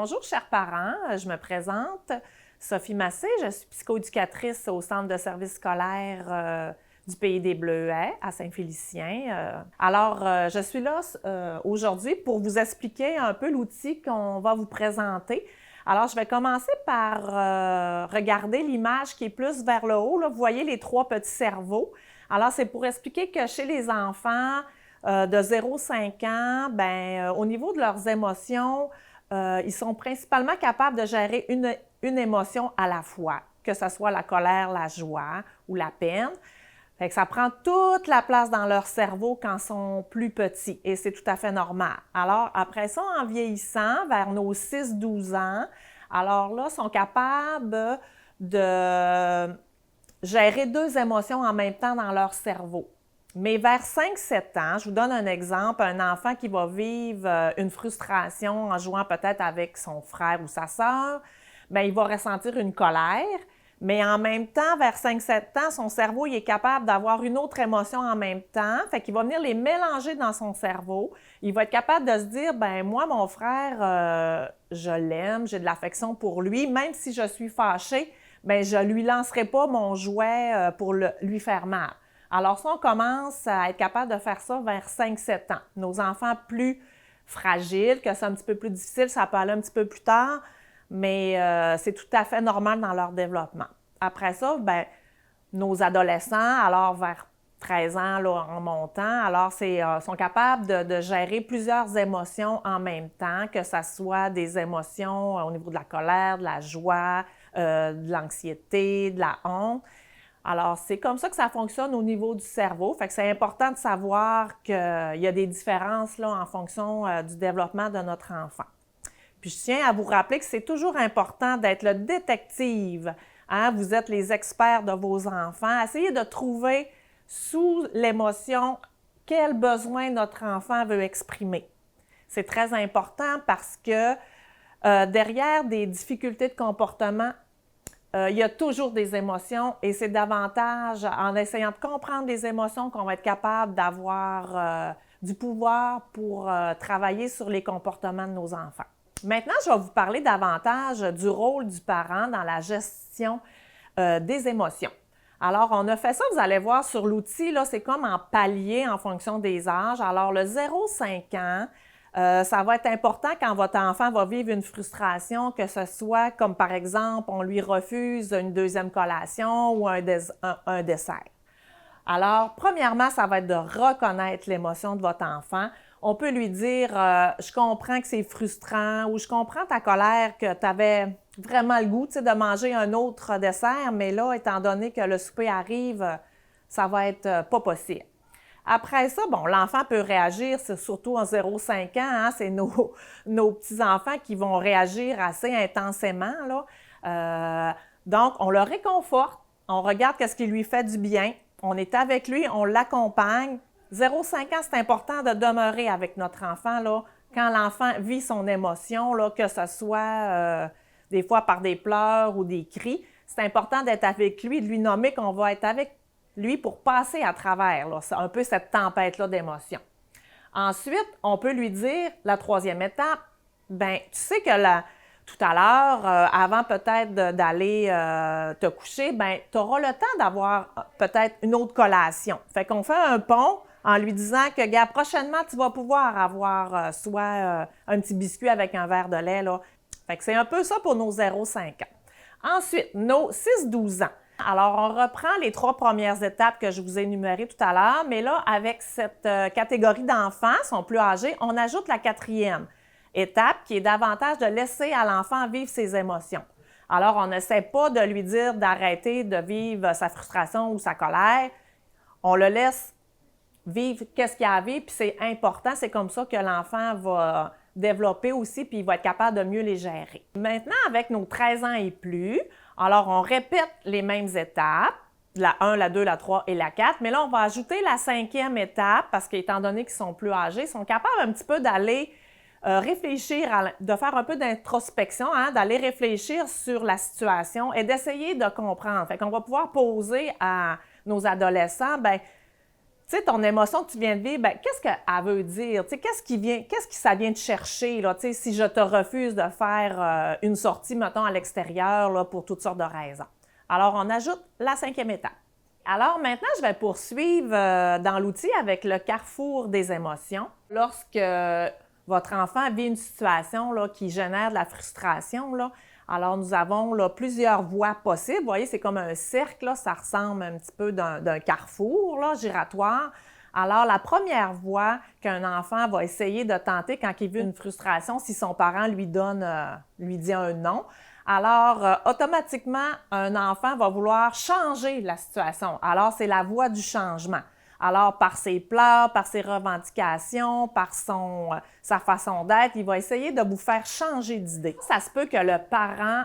Bonjour, chers parents. Je me présente, Sophie Massé. Je suis psychoéducatrice au Centre de services scolaires du Pays des Bleuets à Saint-Félicien. Je suis là aujourd'hui pour vous expliquer un peu l'outil qu'on va vous présenter. Alors, je vais commencer par regarder l'image qui est plus vers le haut. Là. Vous voyez les trois petits cerveaux. Alors, c'est pour expliquer que chez les enfants de 0-5 ans, au niveau de leurs émotions, ils sont principalement capables de gérer une émotion à la fois, que ce soit la colère, la joie ou la peine. Fait que ça prend toute la place dans leur cerveau quand ils sont plus petits et c'est tout à fait normal. Alors, après ça, en vieillissant, vers nos 6-12 ans, alors là, ils sont capables de gérer deux émotions en même temps dans leur cerveau. Mais vers 5-7 ans, je vous donne un exemple, un enfant qui va vivre une frustration en jouant peut-être avec son frère ou sa sœur, il va ressentir une colère. Mais en même temps, vers 5-7 ans, son cerveau il est capable d'avoir une autre émotion en même temps. Fait qu'il va venir les mélanger dans son cerveau. Il va être capable de se dire, moi, mon frère, je l'aime, j'ai de l'affection pour lui. Même si je suis fâchée, je ne lui lancerai pas mon jouet pour lui faire mal. Alors ça, on commence à être capable de faire ça vers 5-7 ans. Nos enfants plus fragiles, que c'est un petit peu plus difficile, ça peut aller un petit peu plus tard, mais c'est tout à fait normal dans leur développement. Après ça, nos adolescents, alors vers 13 ans là, en montant, alors sont capables de gérer plusieurs émotions en même temps, que ce soit des émotions au niveau de la colère, de la joie, de l'anxiété, de la honte. Alors, c'est comme ça que ça fonctionne au niveau du cerveau. Fait que c'est important de savoir qu'il y a des différences là, en fonction du développement de notre enfant. Puis je tiens à vous rappeler que c'est toujours important d'être le détective. Hein? Vous êtes les experts de vos enfants. Essayez de trouver sous l'émotion quel besoin notre enfant veut exprimer. C'est très important parce que derrière des difficultés de comportement, il y a toujours des émotions et c'est davantage en essayant de comprendre les émotions qu'on va être capable d'avoir du pouvoir pour travailler sur les comportements de nos enfants. Maintenant, je vais vous parler davantage du rôle du parent dans la gestion des émotions. Alors, on a fait ça, vous allez voir sur l'outil, là, c'est comme en palier en fonction des âges. Alors, le 0-5 ans, ça va être important quand votre enfant va vivre une frustration, que ce soit comme par exemple, on lui refuse une deuxième collation ou un dessert. Alors, premièrement, ça va être de reconnaître l'émotion de votre enfant. On peut lui dire « Je comprends que c'est frustrant » ou « Je comprends ta colère, que tu avais vraiment le goût de manger un autre dessert, mais là, étant donné que le souper arrive, ça va être pas possible. » Après ça, l'enfant peut réagir, c'est surtout en 0-5 ans, hein, c'est nos petits-enfants qui vont réagir assez intensément, là. Donc, on le réconforte, on regarde qu'est-ce qui lui fait du bien, on est avec lui, on l'accompagne. 0-5 ans, c'est important de demeurer avec notre enfant, là, quand l'enfant vit son émotion, là, que ce soit des fois par des pleurs ou des cris. C'est important d'être avec lui, de lui nommer qu'on va être avec lui pour passer à travers là, un peu cette tempête-là d'émotions. Ensuite, on peut lui dire, la troisième étape, tu sais que tout à l'heure, avant peut-être d'aller te coucher, tu auras le temps d'avoir peut-être une autre collation. Fait qu'on fait un pont en lui disant que, gars, prochainement, tu vas pouvoir avoir soit un petit biscuit avec un verre de lait, là. Fait que c'est un peu ça pour nos 0-5 ans. Ensuite, nos 6-12 ans. Alors, on reprend les 3 premières étapes que je vous ai énumérées tout à l'heure, mais là, avec cette catégorie d'enfants, sont plus âgés, on ajoute la 4e étape qui est davantage de laisser à l'enfant vivre ses émotions. Alors, on n'essaie pas de lui dire d'arrêter de vivre sa frustration ou sa colère. On le laisse vivre qu'est-ce qu'il y a à vivre, puis c'est important, c'est comme ça que l'enfant va développer aussi, puis il va être capable de mieux les gérer. Maintenant, avec nos 13 ans et plus, alors on répète les mêmes étapes, la 1, la 2, la 3 et la 4, mais là, on va ajouter la 5e étape, parce qu'étant donné qu'ils sont plus âgés, ils sont capables un petit peu d'aller réfléchir, de faire un peu d'introspection, hein, d'aller réfléchir sur la situation et d'essayer de comprendre. Fait qu'on va pouvoir poser à nos adolescents, tu Tu sais, ton émotion que tu viens de vivre, ben, qu'est-ce qu'elle veut dire? Tu sais, qu'est-ce que ça vient te chercher, là? Tu sais, si je te refuse de faire une sortie, mettons, à l'extérieur, là, pour toutes sortes de raisons. Alors, on ajoute la 5e étape. Alors, maintenant, je vais poursuivre dans l'outil avec le carrefour des émotions. Lorsque votre enfant vit une situation là, qui génère de la frustration, là, alors nous avons là, plusieurs voies possibles. Vous voyez, c'est comme un cercle, là, ça ressemble un petit peu d'un carrefour là, giratoire. Alors, la première voie qu'un enfant va essayer de tenter quand il vit une frustration, si son parent lui dit un non, alors automatiquement, un enfant va vouloir changer la situation. Alors, c'est la voie du changement. Alors, par ses pleurs, par ses revendications, par sa façon d'être, il va essayer de vous faire changer d'idée. Ça se peut que le parent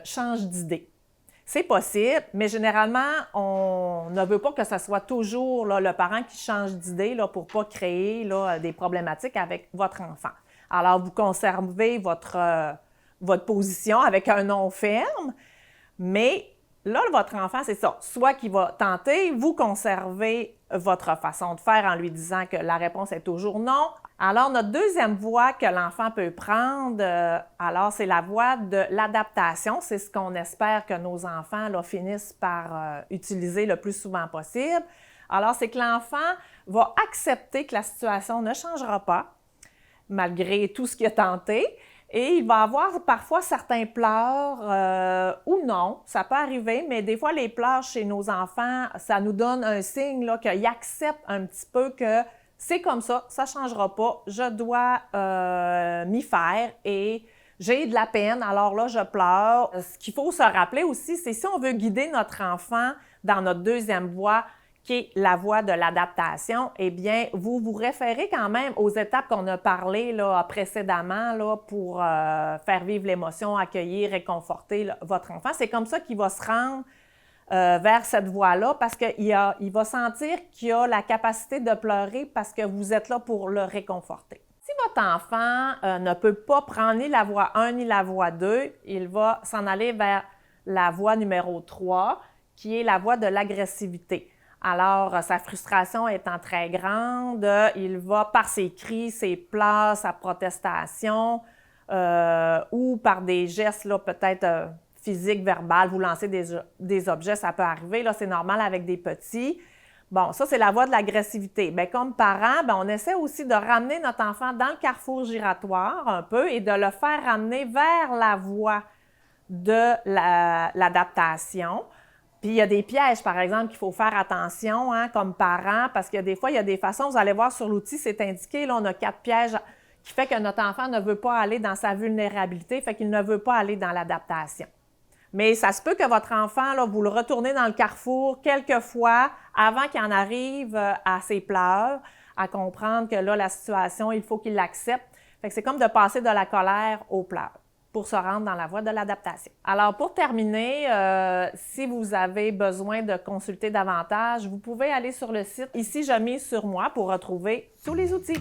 change d'idée. C'est possible, mais généralement, on ne veut pas que ce soit toujours là, le parent qui change d'idée là, pour ne pas créer là, des problématiques avec votre enfant. Alors, vous conservez votre position avec un non ferme, mais là, votre enfant, c'est ça. Soit qu'il va tenter, vous conservez votre façon de faire en lui disant que la réponse est toujours non. Alors, notre deuxième voie que l'enfant peut prendre, alors c'est la voie de l'adaptation. C'est ce qu'on espère que nos enfants là, finissent par utiliser le plus souvent possible. Alors, c'est que l'enfant va accepter que la situation ne changera pas, malgré tout ce qu'il a tenté. Et il va avoir parfois certains pleurs ou non, ça peut arriver, mais des fois, les pleurs chez nos enfants, ça nous donne un signe qu'ils acceptent un petit peu que c'est comme ça ne changera pas, je dois m'y faire et j'ai de la peine, alors là, je pleure. Ce qu'il faut se rappeler aussi, c'est si on veut guider notre enfant dans notre deuxième voie, qui est la voie de l'adaptation, eh bien, vous vous référez quand même aux étapes qu'on a parlé là, précédemment là, pour faire vivre l'émotion, accueillir, réconforter là, votre enfant. C'est comme ça qu'il va se rendre vers cette voie-là parce qu'il va sentir qu'il a la capacité de pleurer parce que vous êtes là pour le réconforter. Si votre enfant ne peut pas prendre ni la voie 1 ni la voie 2, il va s'en aller vers la voie numéro 3, qui est la voie de l'agressivité. Alors, sa frustration étant très grande, il va, par ses cris, ses pleurs, sa protestation ou par des gestes là, peut-être physiques, verbales, vous lancer des objets, ça peut arriver, là, c'est normal avec des petits. Bon, ça, c'est la voie de l'agressivité. Bien, comme parents, on essaie aussi de ramener notre enfant dans le carrefour giratoire un peu et de le faire ramener vers la voie de l'adaptation. Puis il y a des pièges, par exemple, qu'il faut faire attention comme parents, parce qu'il y a des fois, il y a des façons, vous allez voir sur l'outil, c'est indiqué, là, on a 4 pièges qui fait que notre enfant ne veut pas aller dans sa vulnérabilité, fait qu'il ne veut pas aller dans l'adaptation. Mais ça se peut que votre enfant, là, vous le retournez dans le carrefour quelques fois avant qu'il en arrive à ses pleurs, à comprendre que là, la situation, il faut qu'il l'accepte. Fait que c'est comme de passer de la colère aux pleurs pour se rendre dans la voie de l'adaptation. Alors, pour terminer, si vous avez besoin de consulter davantage, vous pouvez aller sur le site « Ici, je mise sur moi » pour retrouver tous les outils.